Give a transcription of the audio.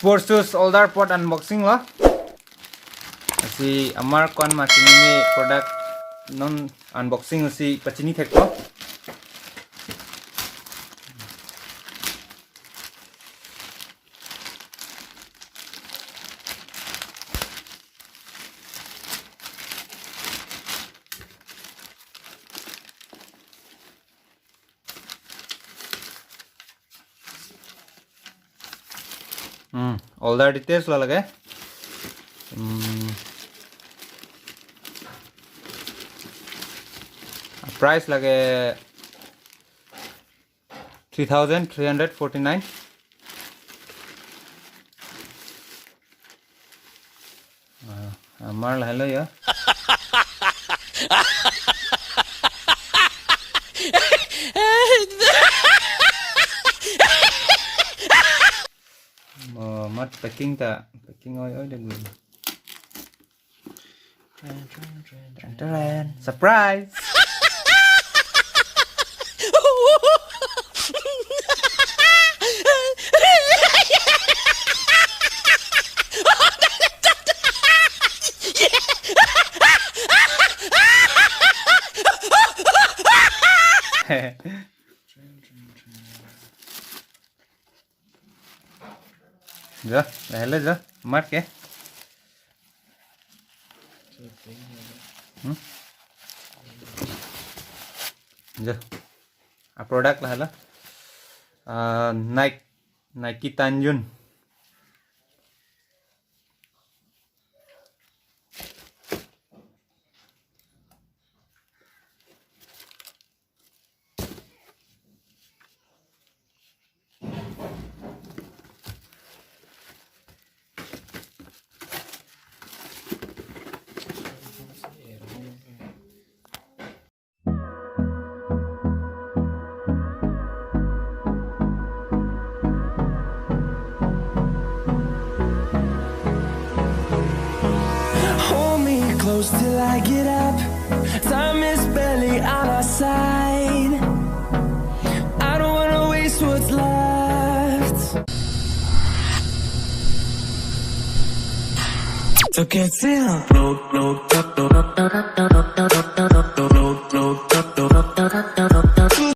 sports shoes older pot unboxing lo. Si amar kon machine ni product non unboxing si pachini thekko. All the details lo lage. Price lage 3,349. Amar la hello ya. Mat packing oi được người. Surprise. Giờ, để lên giờ, mắt kìa. Giờ, product là Nike Tanjun. Close till I get up. Time is barely on our side. I don't wanna waste what's left. So get down.